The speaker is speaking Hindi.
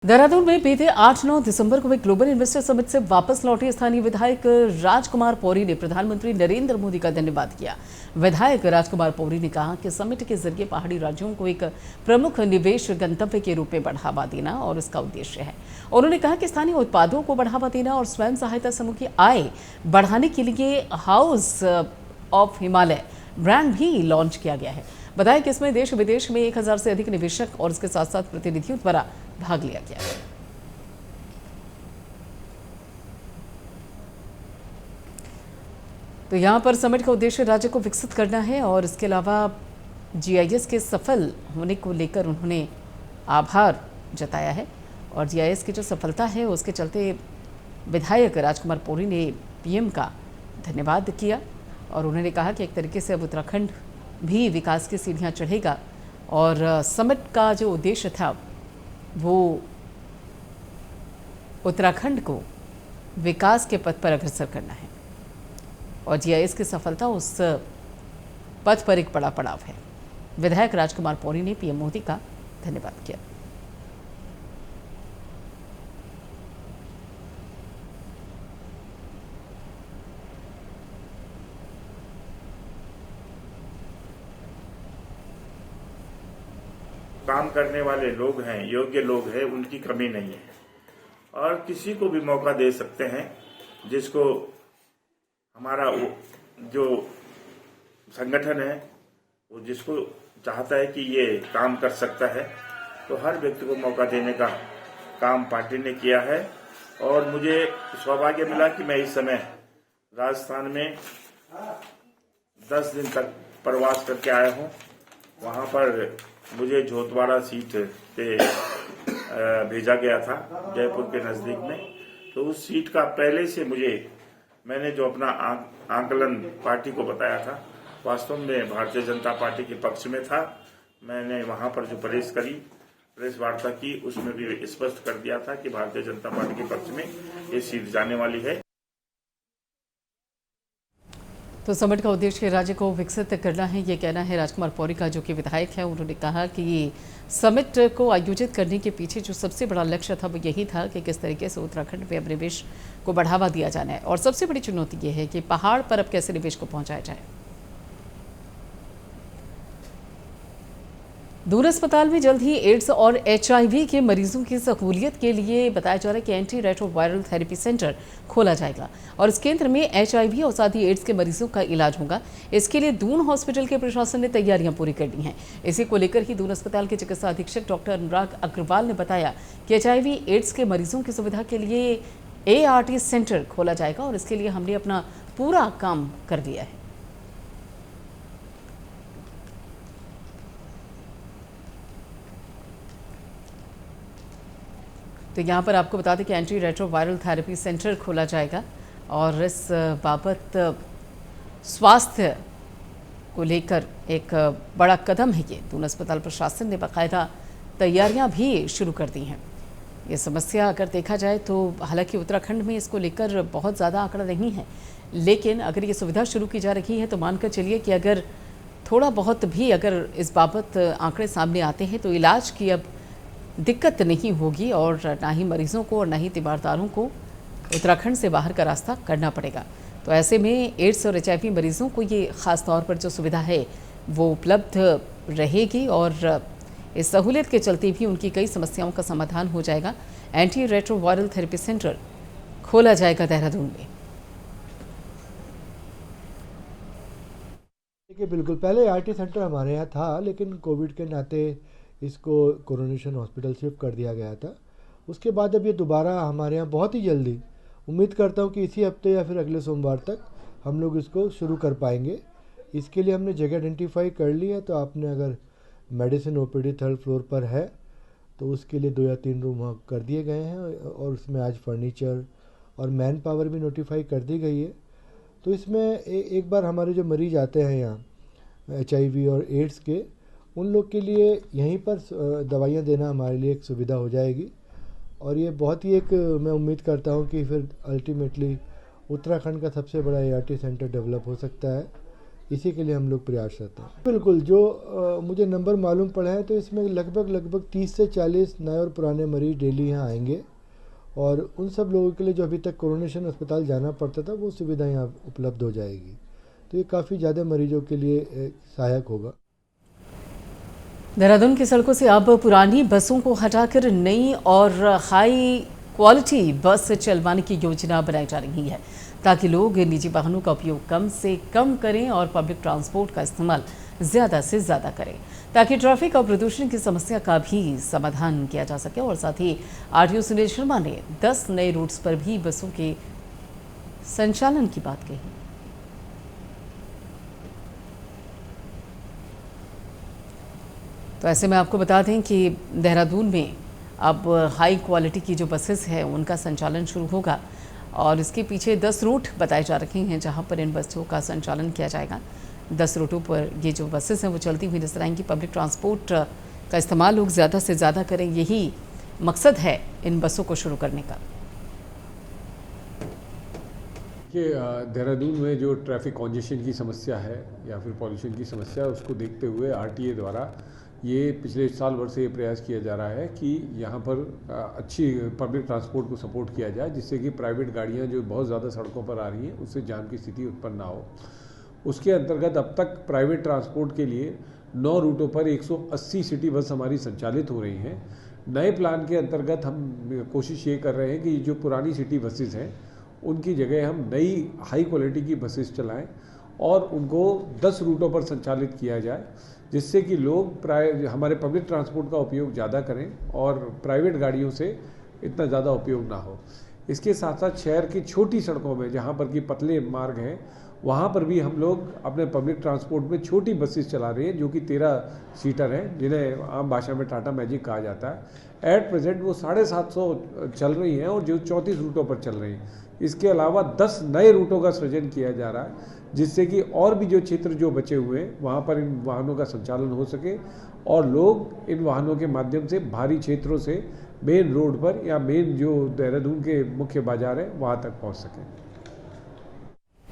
देहरादून में बीते 8-9 दिसंबर को एक ग्लोबल इन्वेस्टर समिट से वापस लौटे स्थानीय विधायक राजकुमार पौरी ने प्रधानमंत्री नरेंद्र मोदी का धन्यवाद किया। विधायक राजकुमार पौरी ने कहा कि समिट के जरिए पहाड़ी राज्यों को एक प्रमुख निवेश गंतव्य के रूप में बढ़ावा देना और इसका उद्देश्य है। उन्होंने कहा कि स्थानीय उत्पादों को बढ़ावा देना और स्वयं सहायता समूह की आय बढ़ाने के लिए हाउस ऑफ हिमालय ब्रांड भी लॉन्च किया गया है। बताया कि इसमें देश विदेश में 1000 से अधिक निवेशक और इसके साथ साथ प्रतिनिधियों द्वारा भाग लिया गया है। तो यहां पर समिट का उद्देश्य राज्य को विकसित करना है और इसके अलावा जीआईएस के सफल होने को लेकर उन्होंने आभार जताया है और जीआईएस की जो सफलता है उसके चलते विधायक राजकुमार पौरी ने पीएम का धन्यवाद किया और उन्होंने कहा कि एक तरीके से अब उत्तराखंड भी विकास की सीढ़ियां चढ़ेगा और समिट का जो उद्देश्य था वो उत्तराखंड को विकास के पथ पर अग्रसर करना है और जीआईएस की सफलता उस पथ पर एक बड़ा पड़ाव है। विधायक राजकुमार पौरी ने पीएम मोदी का धन्यवाद किया। काम करने वाले लोग हैं, योग्य लोग हैं, उनकी कमी नहीं है और किसी को भी मौका दे सकते हैं जिसको हमारा जो संगठन है वो जिसको चाहता है कि ये काम कर सकता है तो हर व्यक्ति को मौका देने का काम पार्टी ने किया है और मुझे सौभाग्य मिला कि मैं इस समय राजस्थान में 10 दिन तक प्रवास करके आया हूँ। वहाँ पर मुझे झोटवाड़ा सीट पे भेजा गया था जयपुर के नजदीक में। तो उस सीट का पहले से मैंने जो अपना आंकलन पार्टी को बताया था वास्तव में भारतीय जनता पार्टी के पक्ष में था। मैंने वहां पर जो प्रेस वार्ता की उसमें भी स्पष्ट कर दिया था कि भारतीय जनता पार्टी के पक्ष में ये सीट जाने वाली है। तो समिट का उद्देश्य राज्य को विकसित करना है, ये कहना है राजकुमार पौरी का, जो कि विधायक है। उन्होंने कहा कि ये समिट को आयोजित करने के पीछे जो सबसे बड़ा लक्ष्य था वो यही था कि किस तरीके से उत्तराखंड में अब निवेश को बढ़ावा दिया जाना है और सबसे बड़ी चुनौती ये है कि पहाड़ पर अब कैसे निवेश को पहुंचाया जाए। दून अस्पताल में जल्द ही एड्स और एचआईवी के मरीजों की सहूलियत के लिए बताया जा रहा है कि एंटी रेट्रोवायरल थेरेपी सेंटर खोला जाएगा और इस केंद्र में एचआईवी और साथ ही एड्स के मरीजों का इलाज होगा। इसके लिए दून हॉस्पिटल के प्रशासन ने तैयारियां पूरी कर ली हैं। इसी को लेकर ही दून अस्पताल के चिकित्सा अधीक्षक डॉक्टर अनुराग अग्रवाल ने बताया कि एचआईवी एड्स के मरीजों की सुविधा के लिए ART सेंटर खोला जाएगा और इसके लिए हमने अपना पूरा काम कर लिया है। तो यहाँ पर आपको बता दें कि एंटी रेट्रोवायरल थेरेपी सेंटर खोला जाएगा और इस बाबत स्वास्थ्य को लेकर एक बड़ा कदम है ये। दून अस्पताल प्रशासन ने बाकायदा तैयारियां भी शुरू कर दी हैं। ये समस्या अगर देखा जाए तो हालांकि उत्तराखंड में इसको लेकर बहुत ज़्यादा आंकड़ा नहीं है, लेकिन अगर ये सुविधा शुरू की जा रही है तो मानकर चलिए कि अगर थोड़ा बहुत भी अगर इस बाबत आंकड़े सामने आते हैं तो इलाज की अब दिक्कत नहीं होगी और ना ही मरीजों को और ना ही तीमारदारों को उत्तराखंड से बाहर का रास्ता करना पड़ेगा। तो ऐसे में एड्स और एचआईवी मरीजों को ये ख़ास तौर पर जो सुविधा है वो उपलब्ध रहेगी और इस सहूलियत के चलते भी उनकी कई समस्याओं का समाधान हो जाएगा। एंटी रेट्रोवायरल थेरेपी सेंटर खोला जाएगा देहरादून में। देखिए, बिल्कुल पहले ART सेंटर हमारे यहाँ था, लेकिन कोविड के नाते इसको कोरोनेशन हॉस्पिटल शिफ्ट कर दिया गया था। उसके बाद अब ये दोबारा हमारे यहाँ बहुत ही जल्दी, उम्मीद करता हूँ कि इसी हफ्ते या फिर अगले सोमवार तक हम लोग इसको शुरू कर पाएंगे। इसके लिए हमने जगह आइडेंटिफाई कर ली है। तो आपने अगर मेडिसिन OPD 3rd फ्लोर पर है तो उसके लिए 2 या 3 रूम कर दिए गए हैं और उसमें आज फर्नीचर और मैन पावर भी नोटिफाई कर दी गई है। तो इसमें एक बार हमारे जो मरीज आते हैं यहाँ HIV और एड्स के, उन लोग के लिए यहीं पर दवाइयाँ देना हमारे लिए एक सुविधा हो जाएगी और ये बहुत ही एक मैं उम्मीद करता हूँ कि फिर अल्टीमेटली उत्तराखंड का सबसे बड़ा ART सेंटर डेवलप हो सकता है। इसी के लिए हम लोग प्रयासरत हैं। बिल्कुल, जो मुझे नंबर मालूम पड़ा है तो इसमें लगभग 30 से 40 नए और पुराने मरीज डेली यहाँ आएंगे और उन सब लोगों के लिए जो अभी तक कोरोनेशन अस्पताल जाना पड़ता था वो सुविधा यहाँ उपलब्ध हो जाएगी। तो ये काफ़ी ज़्यादा मरीजों के लिए सहायक होगा। देहरादून की सड़कों से अब पुरानी बसों को हटाकर नई और हाई क्वालिटी बस चलवाने की योजना बनाई जा रही है ताकि लोग निजी वाहनों का उपयोग कम से कम करें और पब्लिक ट्रांसपोर्ट का इस्तेमाल ज़्यादा से ज़्यादा करें ताकि ट्रैफिक और प्रदूषण की समस्या का भी समाधान किया जा सके। और साथ ही आरटीओ सुनील शर्मा ने 10 नए रूट्स पर भी बसों के संचालन की बात कही। तो ऐसे में आपको बता दें कि देहरादून में अब हाई क्वालिटी की जो बसेस हैं उनका संचालन शुरू होगा और इसके पीछे 10 रूट बताए जा रहे हैं जहां पर इन बसों का संचालन किया जाएगा। 10 रूटों पर ये जो बसेस हैं वो चलती हुई नजर आएंगी। पब्लिक ट्रांसपोर्ट का इस्तेमाल लोग ज़्यादा से ज़्यादा करें, यही मकसद है इन बसों को शुरू करने का। कि देहरादून में जो ट्रैफिक कॉन्जेशन की समस्या है या फिर पॉल्यूशन की समस्या है उसको देखते हुए आरटीए द्वारा ये पिछले साल भर से ये प्रयास किया जा रहा है कि यहाँ पर अच्छी पब्लिक ट्रांसपोर्ट को सपोर्ट किया जाए जिससे कि प्राइवेट गाड़ियाँ जो बहुत ज़्यादा सड़कों पर आ रही हैं उससे जाम की स्थिति उत्पन्न ना हो। उसके अंतर्गत अब तक प्राइवेट ट्रांसपोर्ट के लिए 9 रूटों पर 180 सिटी बस हमारी संचालित हो रही हैं। नए प्लान के अंतर्गत हम कोशिश ये कर रहे हैं कि जो पुरानी सिटी बसेस हैं उनकी जगह हम नई हाई क्वालिटी की बसेस चलाएं और उनको 10 रूटों पर संचालित किया जाए जिससे कि लोग हमारे पब्लिक ट्रांसपोर्ट का उपयोग ज़्यादा करें और प्राइवेट गाड़ियों से इतना ज़्यादा उपयोग ना हो। इसके साथ साथ शहर की छोटी सड़कों में जहाँ पर कि पतले मार्ग हैं वहाँ पर भी हम लोग अपने पब्लिक ट्रांसपोर्ट में छोटी बसेस चला रहे हैं जो कि 13 सीटर हैं जिन्हें आम भाषा में टाटा मैजिक कहा जाता है। एट प्रेजेंट वो 750 चल रही हैं और जो 34 रूटों पर चल रही हैं। इसके अलावा 10 नए रूटों का सृजन किया जा रहा है जिससे कि और भी जो क्षेत्र जो बचे हुए हैं वहाँ पर इन वाहनों का संचालन हो सके और लोग इन वाहनों के माध्यम से भारी क्षेत्रों से मेन रोड पर या मेन जो देहरादून के मुख्य बाजार है वहाँ तक पहुँच सकें।